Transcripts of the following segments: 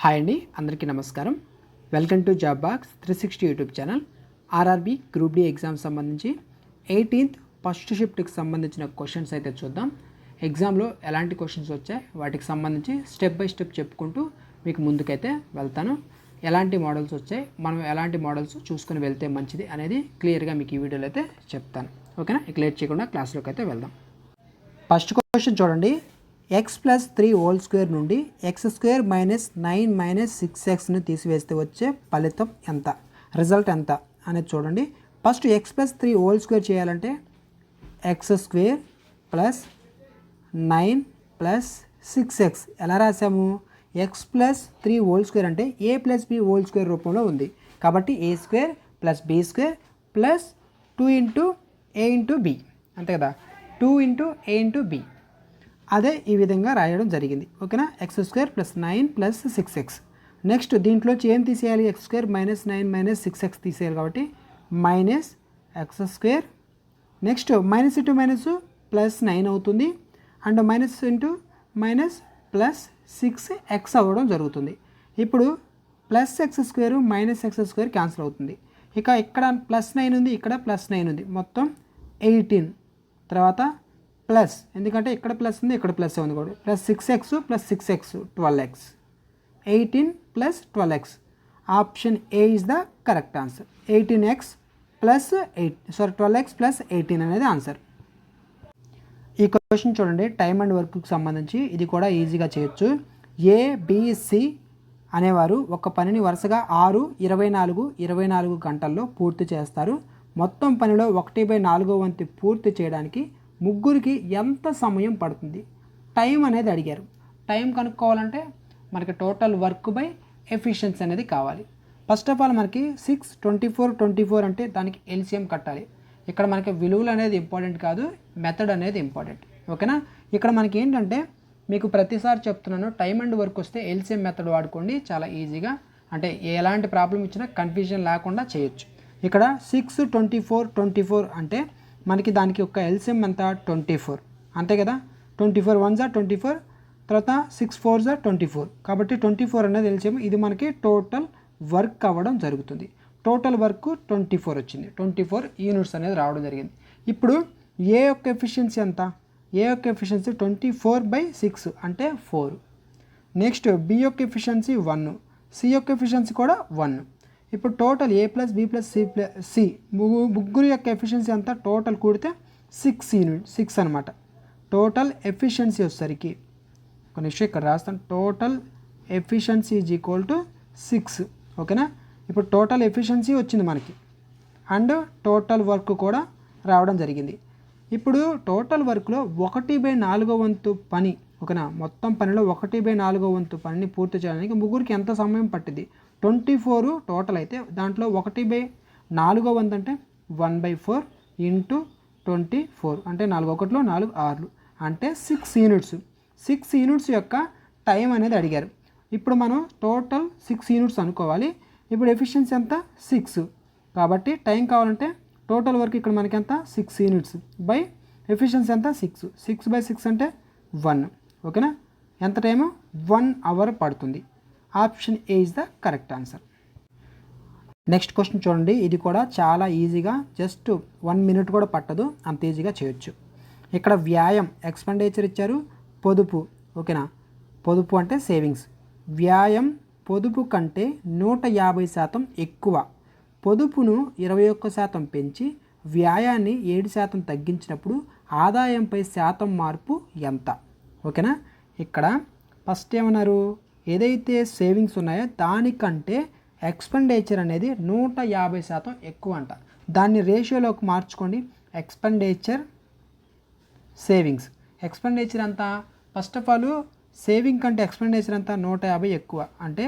Hi అండి, అందరికీ నమస్కారం. Welcome to job box 360 YouTube channel. RRB group D exam సంబంధించి 18th ఫస్ట్ షిఫ్ట్కి సంబంధించిన క్వశ్చన్స్ అయితే చూద్దాం. ఎగ్జామ్లో ఎలాంటి క్వశ్చన్స్ వచ్చాయి వాటికి సంబంధించి స్టెప్ బై స్టెప్ చెప్పుకుంటూ మీకు ముందుకైతే వెళ్తాను. ఎలాంటి మోడల్స్ వచ్చాయి, మనం ఎలాంటి మోడల్స్ చూసుకొని వెళ్తే మంచిది అనేది క్లియర్గా మీకు ఈ వీడియోలో అయితే చెప్తాను. ఓకేనా? ఇక లేట్ చేయకుండా క్లాస్లోకి అయితే వెళ్దాం. ఫస్ట్ క్వశ్చన్ చూడండి. ఎక్స్ ప్లస్ 3 హోల్ స్క్వేర్ నుండి ఎక్స్ స్క్వేర్ మైనస్ 9 మైనస్ 6xని తీసివేస్తే వచ్చే ఫలితం ఎంత, రిజల్ట్ ఎంత అనేది చూడండి. First x plus 3 whole square చేయాలంటే x square plus 9 plus 6x ఎలా రాసాము? ఎక్స్ ప్లస్ 3 హోల్ స్క్వేర్ అంటే A plus B whole square రూపంలో ఉంది కాబట్టి A square plus B square plus 2 into A into B, అంతే కదా, 2 ఇంటూ ఏ ఇంటూ బి. అదే ఈ విధంగా రాయడం జరిగింది. ఓకేనా? X square plus 9 plus 6x. Next దీంట్లో ఏం తీసేయాలి? X square minus 9 minus 6x తీసేయాలి కాబట్టి minus X square. Next minus into minus plus 9 అవుతుంది, and minus into minus plus 6x అవ్వడం జరుగుతుంది. ఇప్పుడు plus X square minus X square cancel అవుతుంది. ఇక ఇక్కడ ప్లస్ 9 ఉంది, ఇక్కడ ప్లస్ 9 ఉంది, మొత్తం 18. తర్వాత ప్లస్, ఎందుకంటే ఇక్కడ ప్లస్ ఉంది ఇక్కడ ప్లస్ ఉంది కూడా, plus 6x plus 6x 12x, 18 plus 12x. Option A is the correct answer. 18x plus 12x plus 18 అనేది ఆన్సర్. ఈ క్వశ్చన్ చూడండి, టైమ్ అండ్ వర్క్కి సంబంధించి ఇది కూడా ఈజీగా చేయొచ్చు. ఏబిసి అనేవారు ఒక పనిని వరుసగా 6, 24, 24 గంటల్లో పూర్తి చేస్తారు. మొత్తం పనిలో 1/4 వంతు పూర్తి చేయడానికి ముగ్గురికి ఎంత సమయం పడుతుంది? టైం అనేది అడిగారు. టైం కనుక్కోవాలంటే మనకి టోటల్ వర్క్ బై ఎఫిషియన్సీ అనేది కావాలి. ఫస్ట్ ఆఫ్ ఆల్ మనకి 6, 24, 24 అంటే దానికి ఎల్సిఎం కట్టాలి. ఇక్కడ మనకి విలువలు అనేది ఇంపార్టెంట్ కాదు, మెథడ్ అనేది ఇంపార్టెంట్. ఓకేనా? ఇక్కడ మనకి ఏంటంటే మీకు ప్రతిసారి చెప్తున్నాను, టైం అండ్ వర్క్ వస్తే ఎల్సిఎం మెథడ్ వాడుకోండి, చాలా ఈజీగా, అంటే ఎలాంటి ప్రాబ్లం ఇచ్చినా కన్ఫ్యూజన్ లేకుండా చేయొచ్చు. ఇక్కడ 6, 24, 24 అంటే మనకి దానికి ఒక ఎల్సిఎం ఎంత? 24, అంతే కదా. 24 1s 24, తర్వాత 6 4s 24, కాబట్టి 24 అనేది ఎల్సిఎం. ఇది మనకి టోటల్ వర్క్ అవ్వడం జరుగుతుంది. టోటల్ వర్క్ 24 వచ్చింది, 24 యూనిట్స్ అనేది రావడం జరిగింది. ఇప్పుడు ఏ యొక్క ఎఫిషియన్సీ ఎంత? ఏ యొక్క ఎఫిషియన్సీ 24/6 అంటే 4. నెక్స్ట్ బి యొక్క ఎఫిషియన్సీ 1, సి యొక్క ఎఫిషియన్సీ కూడా 1. ఇప్పుడు total A plus B plus C plus C ముగ్గురు యొక్క ఎఫిషియన్సీ అంతా టోటల్ కూడితే 6 అనమాట. టోటల్ ఎఫిషియన్సీ వచ్చేసరికి ఒక నిమిషం ఇక్కడ రాస్తాను. Total efficiency is equal to 6. ఓకేనా? ఇప్పుడు టోటల్ ఎఫిషియన్సీ వచ్చింది మనకి, అండ్ టోటల్ వర్క్ కూడా రావడం జరిగింది. ఇప్పుడు టోటల్ వర్క్లో 1/4 వంతు పని, ఓకేనా, మొత్తం పనిలో 1/4 వంతు పనిని పూర్తి చేయడానికి ముగ్గురికి ఎంత సమయం పట్టింది? 24 టోటల్ అయితే దాంట్లో 1/4 వంతు అంటే 1/4 ఇంటూ 24 అంటే 4 1 4 6 అంటే 6 యూనిట్స్. 6 యూనిట్స్ యొక్క టైం అనేది అడిగారు. ఇప్పుడు మనం టోటల్ 6 యూనిట్స్ అనుకోవాలి. ఇప్పుడు ఎఫిషియన్సీ ఎంత? 6, కాబట్టి టైం కావాలంటే టోటల్ వర్క్ ఇక్కడ మనకి ఎంత? 6 యూనిట్స్ బై ఎఫిషియన్సీ ఎంత? 6. 6/6 అంటే 1. ఓకేనా? ఎంత టైము? 1 అవర్ పడుతుంది. Option A is the correct answer. Next question చూడండి, ఇది కూడా చాలా ఈజీగా, జస్ట్ 1 మినిట్ కూడా పట్టదు, అంత ఈజీగా చేయొచ్చు. ఇక్కడ వ్యాయం ఎక్స్పెండిచర్ ఇచ్చారు, పొదుపు, ఓకేనా, పొదుపు అంటే సేవింగ్స్. వ్యాయం పొదుపు కంటే 150% ఎక్కువ. పొదుపును 21% పెంచి వ్యాయాన్ని 7% తగ్గించినప్పుడు ఆదాయంపై శాతం మార్పు ఎంత? ఓకేనా? ఇక్కడ ఫస్ట్ ఏమన్నారు? ఏదైతే సేవింగ్స్ ఉన్నాయో దానికంటే ఎక్స్పెండిచర్ అనేది 150% ఎక్కువ అంట. దాన్ని రేషియోలోకి మార్చుకోండి. Expenditure savings. ఎక్స్పెండిచర్ ఎంత? ఫస్ట్ ఆఫ్ ఆల్ సేవింగ్ కంటే ఎక్స్పెండిచర్ ఎంత? 150 ఎక్కువ. అంటే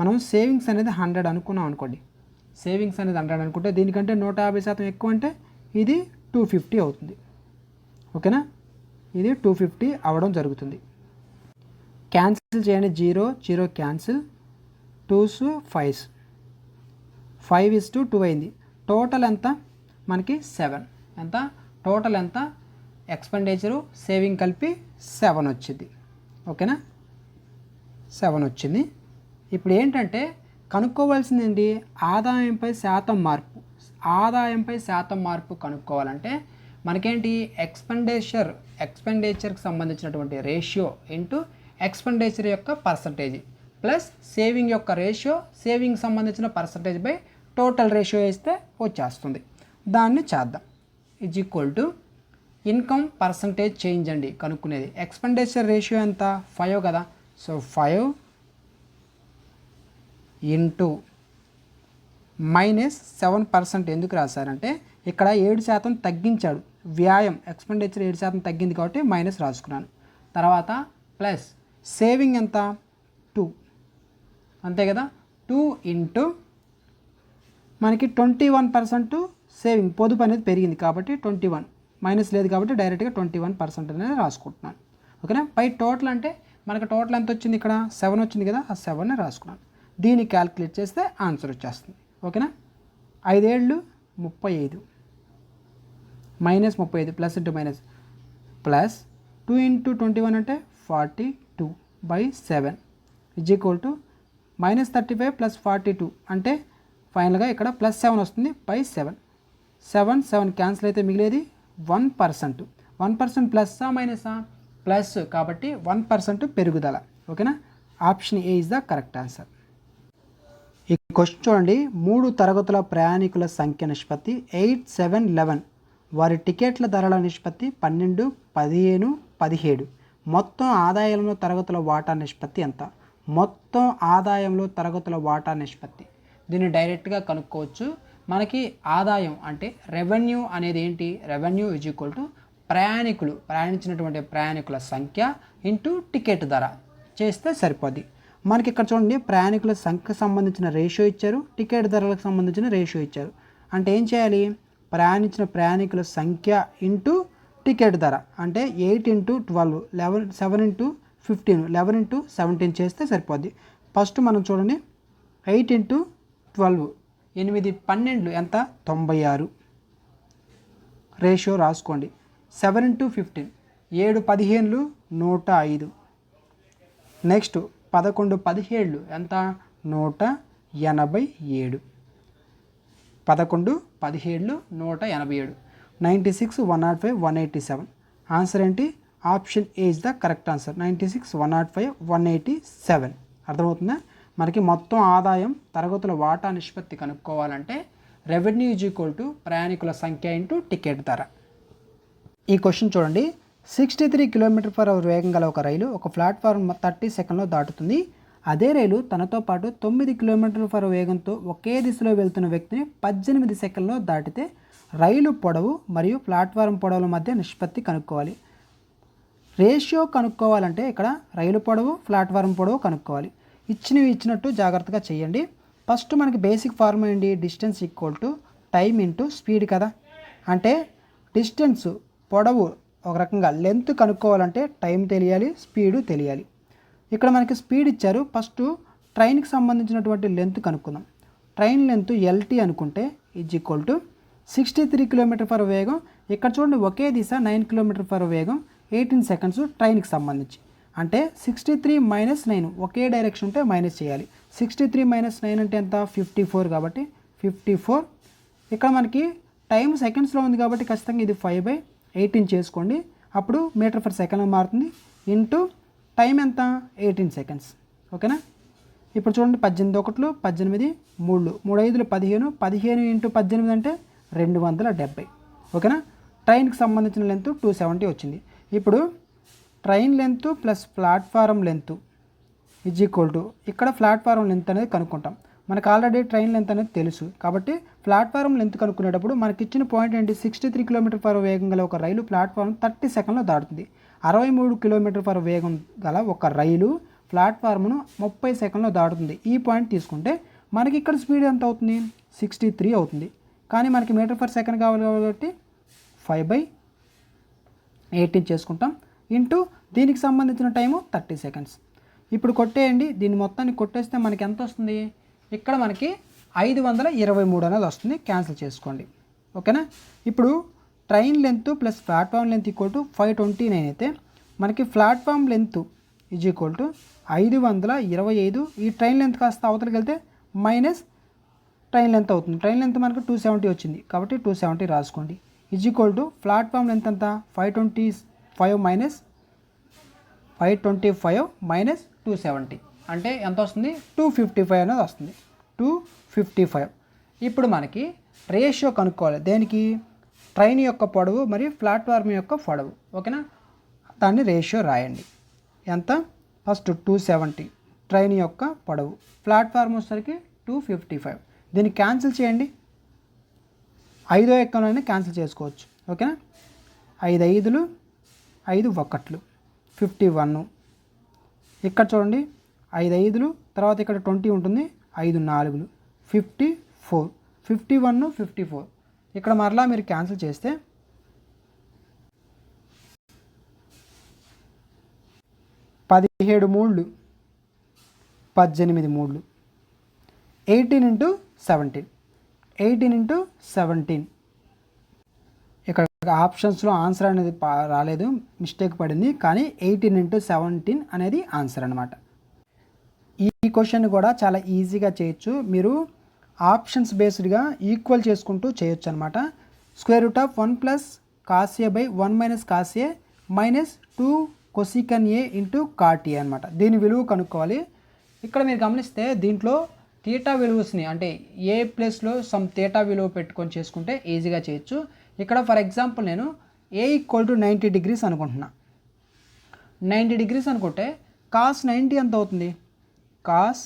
మనం సేవింగ్స్ అనేది 100 అనుకున్నాం అనుకోండి. సేవింగ్స్ అనేది 100 అనుకుంటే దీనికంటే 150% ఎక్కువ అంటే ఇది 250 అవుతుంది. ఓకేనా? ఇది 250 అవ్వడం జరుగుతుంది. క్యాన్సిల్ చేయండి. 0 0 క్యాన్సిల్, 2s 5s, 5:2 అయింది. టోటల్ ఎంత మనకి? 7. ఎంత టోటల్? ఎంత ఎక్స్పెండిచరు సేవింగ్ కలిపి 7 వచ్చింది. ఓకేనా? 7 వచ్చింది. ఇప్పుడు ఏంటంటే కనుక్కోవాల్సింది ఏంటి, ఆదాయంపై శాతం మార్పు. ఆదాయంపై శాతం మార్పు కనుక్కోవాలంటే మనకేంటి, ఎక్స్పెండిచర్కి సంబంధించినటువంటి రేషియో ఇంటూ ఎక్స్పెండిచర్ యొక్క పర్సంటేజ్ ప్లస్ సేవింగ్ యొక్క రేషియో, సేవింగ్ సంబంధించిన పర్సంటేజ్ బై టోటల్ రేషియో వేస్తే వచ్చేస్తుంది. దాన్ని చేద్దాం. = ఇన్కమ్ పర్సంటేజ్ చేంజ్ అండి కనుక్కునేది. ఎక్స్పెండిచర్ రేషియో ఎంత, 5 కదా. సో 5 ఇంటూ -7% ఎందుకు రాశారంటే ఇక్కడ 7% తగ్గించాడు. వ్యాయం ఎక్స్పెండిచర్ 7% తగ్గింది కాబట్టి మైనస్ రాసుకున్నాను. తర్వాత ప్లస్ సేవింగ్ ఎంత, 2 అంతే కదా. 2 ఇంటూ మనకి 21% సేవింగ్, పొదుపు అనేది పెరిగింది కాబట్టి 21, మైనస్ లేదు కాబట్టి డైరెక్ట్గా 21% అనేది రాసుకుంటున్నాను. ఓకేనా. పై టోటల్ అంటే మనకి టోటల్ ఎంత వచ్చింది, ఇక్కడ 7 వచ్చింది కదా, ఆ 7ని రాసుకున్నాను. దీన్ని క్యాలిక్యులేట్ చేస్తే ఆన్సర్ వచ్చేస్తుంది. ఓకేనా. 5 ఏళ్ళు 35 -35 plus into minus plus 2 into 21 అంటే 42/7 = -35 ప్లస్ 42 అంటే ఫైనల్గా ఇక్కడ +7 వస్తుంది /7. 7 క్యాన్సిల్ అయితే మిగిలేది 1%. 1% ప్లస్సా మైనసా, ప్లస్ కాబట్టి 1% పెరుగుదల. ఓకేనా. Option A is the correct answer. ఈ క్వశ్చన్ చూడండి. 3 తరగతుల ప్రయాణికుల సంఖ్య నిష్పత్తి 8, 7, 11. వారి టికెట్ల ధరల నిష్పత్తి 12, 15, 17. మొత్తం ఆదాయంలో తరగతుల వాటా నిష్పత్తి ఎంత? మొత్తం ఆదాయంలో తరగతుల వాటా నిష్పత్తి. దీన్ని డైరెక్ట్గా కనుక్కోవచ్చు. మనకి ఆదాయం అంటే రెవెన్యూ అనేది ఏంటి, రెవెన్యూ = ప్రయాణించినటువంటి ప్రయాణికుల సంఖ్య ఇంటూ టికెట్ ధర చేస్తే సరిపోద్ది. మనకి ఇక్కడ చూడండి, ప్రయాణికుల సంఖ్యకు సంబంధించిన రేషియో ఇచ్చారు, టికెట్ ధరలకు సంబంధించిన రేషియో ఇచ్చారు. అంటే ఏం చేయాలి, ప్రయాణించిన ప్రయాణికుల సంఖ్య ఇంటూ టికెట్ ధర అంటే 8 ఇంటూ 12, 7 ఇంటూ 15, 11 ఇంటూ 17 చేస్తే సరిపోద్ది. ఫస్ట్ మనం చూడండి, 8 ఇంటూ 12 8, 12 ఎంత, 96 రేషియో రాసుకోండి. 7 ఇంటూ 15 7, 15 105. నెక్స్ట్ 11, 17 ఎంత, 187. 11, 17 187. 96, 105, 187. ఆన్సర్ ఏంటి, option A is the correct answer. 96, 105, 187. అర్థమవుతుందా. మనకి మొత్తం ఆదాయం తరగతుల వాటా నిష్పత్తి కనుక్కోవాలంటే రెవెన్యూ = ప్రయాణికుల సంఖ్య ఇంటూ టికెట్ ధర. ఈ క్వశ్చన్ చూడండి. 63 km/h వేగం గల ఒక రైలు ఒక ప్లాట్ఫామ్ 30 సెకండ్లో దాటుతుంది. అదే రైలు తనతో పాటు 9 km/h వేగంతో ఒకే దిశలో వెళ్తున్న వ్యక్తిని 18 సెకండ్లో దాటితే రైలు పొడవు మరియు ప్లాట్ఫారం పొడవుల మధ్య నిష్పత్తి కనుక్కోవాలి. రేషియో కనుక్కోవాలంటే ఇక్కడ రైలు పొడవు ప్లాట్ఫారం పొడవు కనుక్కోవాలి. ఇచ్చినట్టు జాగ్రత్తగా చేయండి. ఫస్ట్ మనకి బేసిక్ ఫార్ములా ఏంటి, డిస్టెన్స్ = టైం ఇంటూ స్పీడ్ కదా. అంటే డిస్టెన్స్ పొడవు ఒక రకంగా లెంత్ కనుక్కోవాలంటే టైం తెలియాలి, స్పీడు తెలియాలి. ఇక్కడ మనకి స్పీడ్ ఇచ్చారు. ఫస్ట్ ట్రైన్కి సంబంధించినటువంటి లెంత్ కనుక్కుందాం. ట్రైన్ లెంత్ LT అనుకుంటే = 63 km/h వేగం. ఇక్కడ చూడండి, ఒకే దిశ 9 km/h వేగం, 18 సెకండ్స్ ట్రైన్కి సంబంధించి. అంటే 63 - 9 ఒకే డైరెక్షన్ ఉంటే మైనస్ చేయాలి. 63 - 9 అంటే ఎంత, 54 కాబట్టి 54. ఇక్కడ మనకి టైం సెకండ్స్లో ఉంది కాబట్టి ఖచ్చితంగా ఇది 5/18 చేసుకోండి. అప్పుడు మీటర్/సెకండ్ మారుతుంది. ఇంటూ టైం ఎంత, 18 సెకండ్స్. ఓకేనా. ఇప్పుడు చూడండి, 18 ఒకట్లు 18, 3 5 15, 15 ఇంటూ 18 అంటే 270. ఓకేనా. ట్రైన్కి సంబంధించిన లెంత్ 270 వచ్చింది. ఇప్పుడు train length plus platform length = ఇక్కడ ప్లాట్ఫారం లెంత్ అనేది కనుక్కుంటాం. మనకు ఆల్రెడీ ట్రైన్ లెంత్ అనేది తెలుసు కాబట్టి ప్లాట్ఫారం లెంత్ కనుక్కునేటప్పుడు మనకి ఇచ్చిన పాయింట్ ఏంటి, 63 km/h వేగం గల ఒక రైలు ప్లాట్ఫారం 30 సెకండ్లో దాటుతుంది. 63 km/h వేగం గల ఒక రైలు ప్లాట్ఫామ్ను 30 సెకండ్లో దాటుతుంది. ఈ పాయింట్ తీసుకుంటే మనకి ఇక్కడ స్పీడ్ ఎంత అవుతుంది, 63 అవుతుంది. కానీ మనకి మీటర్/సెకండ్ కావాలి కాబట్టి 5/18 చేసుకుంటాం. ఇంటూ దీనికి సంబంధించిన టైము 30 సెకండ్స్. ఇప్పుడు కొట్టేయండి, దీన్ని మొత్తాన్ని కొట్టేస్తే మనకి ఎంత వస్తుంది, ఇక్కడ మనకి 523 అనేది వస్తుంది. క్యాన్సిల్ చేసుకోండి. ఓకేనా. ఇప్పుడు train length plus platform length = 529 అయితే మనకి platform length is equal to 525 ఈ ట్రైన్ లెంత్ కాస్త అవతలకి వెళ్తే మైనస్ ట్రైన్ లెంత్ అవుతుంది. ట్రైన్ లెంత్ మనకు 270 వచ్చింది కాబట్టి 270 రాసుకోండి. Is equal to platform length ఎంత 525 మైనస్ 270 అంటే ఎంత వస్తుంది 255 అనేది వస్తుంది. 255. ఇప్పుడు మనకి రేషియో కనుక్కోవాలి. దేనికి? ట్రైన్ యొక్క పొడవు మరియు ప్లాట్ఫామ్ యొక్క పొడవు. ఓకేనా, దాన్ని రేషియో రాయండి. ఎంత? ఫస్ట్ 270 ట్రైన్ యొక్క పొడవు, ప్లాట్ఫామ్ వచ్చేసరికి 255. దీన్ని క్యాన్సిల్ చేయండి. 5వ ఎక్కలోనే క్యాన్సిల్ చేసుకోవచ్చు. ఓకేనా, 5 5లు 5 1లు 51. ఇక్కడ చూడండి 5 5లు తర్వాత ఇక్కడ 20 ఉంటుంది, 5 4లు 54, 51 54. ఇక్కడ మరలా మీరు క్యాన్సిల్ చేస్తే 17 మూళ్ళు 18 మూళ్ళు 18 into 17. 18 into 17. ఇక్కడ ఆప్షన్స్లో ఆన్సర్ అనేది రాలేదు, మిస్టేక్ పడింది. కానీ 18 into 17 అనేది ఆన్సర్ అనమాట. ఈ క్వశ్చన్ కూడా చాలా ఈజీగా చేయొచ్చు. మీరు ఆప్షన్స్ బేస్డ్గా ఈక్వల్ చేసుకుంటూ చేయొచ్చు అనమాట. √1 + cos A / 1 - cos A - 2 cosecant A into cot A అనమాట. దీని విలువ కనుక్కోవాలి. ఇక్కడ మీరు గమనిస్తే దీంట్లో థీటా విలువస్ని అంటే ఏ ప్లేస్లో సమ్ థీటా విలువ పెట్టుకొని చేసుకుంటే ఈజీగా చేయొచ్చు. ఇక్కడ ఫర్ ఎగ్జాంపుల్ నేను A = 90 degrees అనుకుంటున్నా. 90 degrees అనుకుంటే cos 90 ఎంత అవుతుంది? cos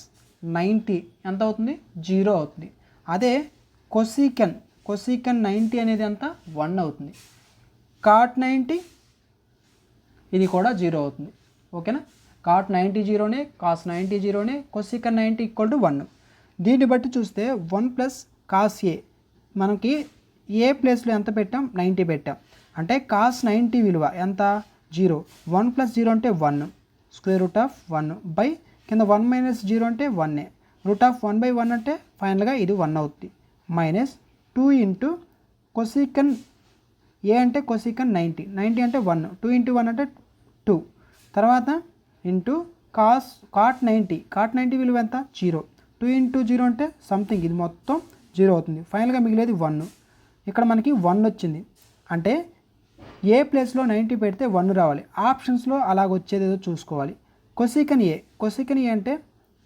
90 ఎంత అవుతుంది? 0 అవుతుంది. అదే cosecant 90 అనేది ఎంత? 1 అవుతుంది. cot 90 ఇది కూడా 0 అవుతుంది. ఓకేనా, cot 90 0నే, cos 90 0నే, cosecant 90 = 1. దీన్ని బట్టి చూస్తే 1 + cos A మనకి ఏ ప్లేస్లో ఎంత పెట్టాం? 90 పెట్టాం. అంటే cos 90 విలువ ఎంత? 0. 1 + 0 అంటే 1, √1 బై కింద 1 - 0 అంటే 1, √1/1 అంటే ఫైనల్గా ఇది 1 అవుతుంది. -2 into cosecant A అంటే cosecant 90 అంటే 1, 2 into 1 అంటే 2, తర్వాత ఇంటూ cot 90 విలువ ఎంత? 0. 2 into 0 అంటే సంథింగ్, ఇది మొత్తం 0 అవుతుంది. ఫైనల్గా మిగిలేది 1. ఇక్కడ మనకి 1 వచ్చింది. అంటే ఏ ప్లేస్లో 90 పెడితే 1 రావాలి. ఆప్షన్స్లో అలాగ వచ్చేది ఏదో చూసుకోవాలి. cosecant A అంటే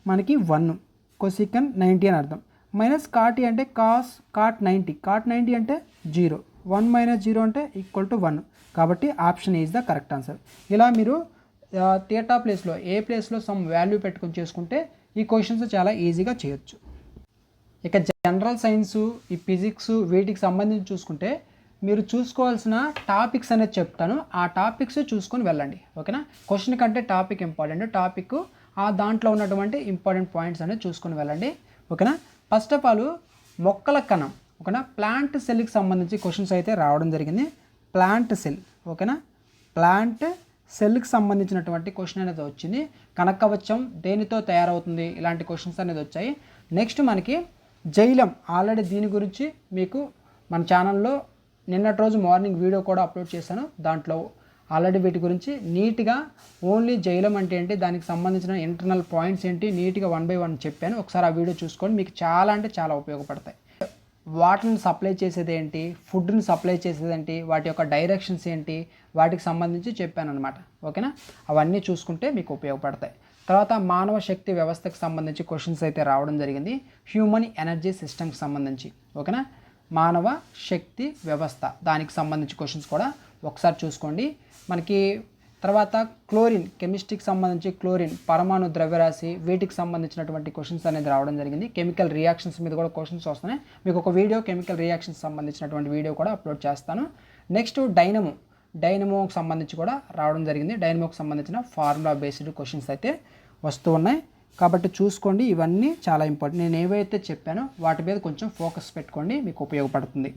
మనకి 1, cosecant 90 అని అర్థం. -cot A అంటే cot 90 అంటే 0, 1 - 0 అంటే = 1. కాబట్టి option is the correct answer. ఇలా మీరు థీటా ప్లేస్లో ఏ ప్లేస్లో సమ్ వాల్యూ పెట్టుకొని చేసుకుంటే ఈ క్వశ్చన్స్ చాలా ఈజీగా చేయొచ్చు. ఇక జనరల్ సైన్సు, ఈ ఫిజిక్స్ వీటికి సంబంధించి చూసుకుంటే మీరు చూసుకోవాల్సిన టాపిక్స్ అనేది చెప్తాను. ఆ టాపిక్స్ చూసుకొని వెళ్ళండి. ఓకేనా, క్వశ్చన్ కంటే టాపిక్ ఇంపార్టెంట్. టాపిక్ దాంట్లో ఉన్నటువంటి ఇంపార్టెంట్ పాయింట్స్ అనేది చూసుకొని వెళ్ళండి. ఓకేనా, ఫస్ట్ ఆఫ్ ఆల్ మొక్కల కణం. ఓకేనా, ప్లాంట్ సెల్కి సంబంధించి క్వశ్చన్స్ అయితే రావడం జరిగింది. Plant cell. ఓకేనా, ప్లాంట్ సెల్కి సంబంధించినటువంటి క్వశ్చన్ అనేది వచ్చింది. కణకవచం దేనితో తయారవుతుంది, ఇలాంటి క్వశ్చన్స్ అనేది వచ్చాయి. నెక్స్ట్ మనకి జైలం, ఆల్రెడీ దీని గురించి మీకు మన ఛానల్లో నిన్నటి రోజు మార్నింగ్ వీడియో కూడా అప్లోడ్ చేశాను. దాంట్లో ఆల్రెడీ వీటి గురించి నీట్గా ఓన్లీ జైలం అంటే ఏంటి, దానికి సంబంధించిన ఇంటర్నల్ పాయింట్స్ ఏంటి నీట్గా 1 by 1 చెప్పాను. ఒకసారి ఆ వీడియో చూసుకోండి, మీకు చాలా అంటే చాలా ఉపయోగపడతాయి. వాటర్ని సప్లై చేసేది ఏంటి, ఫుడ్ని సప్లై చేసేది ఏంటి, వాటి యొక్క డైరెక్షన్స్ ఏంటి, వాటికి సంబంధించి చెప్పాను అనమాట. ఓకేనా, అవన్నీ చూసుకుంటే మీకు ఉపయోగపడతాయి. తర్వాత మానవ శక్తి వ్యవస్థకు సంబంధించి క్వశ్చన్స్ అయితే రావడం జరిగింది. హ్యూమన్ ఎనర్జీ సిస్టమ్కి సంబంధించి. ఓకేనా, మానవ శక్తి వ్యవస్థ దానికి సంబంధించి క్వశ్చన్స్ కూడా ఒకసారి చూసుకోండి. మనకి తర్వాత క్లోరిన్, కెమిస్ట్రీకి సంబంధించి క్లోరిన్ పరమాణు ద్రవ్యరాశి వీటికి సంబంధించినటువంటి క్వశ్చన్స్ అనేది రావడం జరిగింది. కెమికల్ రియాక్షన్స్ మీద కూడా క్వశ్చన్స్ వస్తున్నాయి. మీకు ఒక వీడియో కెమికల్ రియాక్షన్స్ సంబంధించినటువంటి వీడియో కూడా అప్లోడ్ చేస్తాను. నెక్స్ట్ డైనమోకి సంబంధించి కూడా రావడం జరిగింది. డైనమోకి సంబంధించిన ఫార్ములా బేస్డ్ క్వశ్చన్స్ అయితే వస్తూ ఉన్నాయి. కాబట్టి చూసుకోండి, ఇవన్నీ చాలా ఇంపార్టెంట్. నేను ఏవైతే చెప్పానో వాటి మీద కొంచెం ఫోకస్ పెట్టుకోండి, మీకు ఉపయోగపడుతుంది.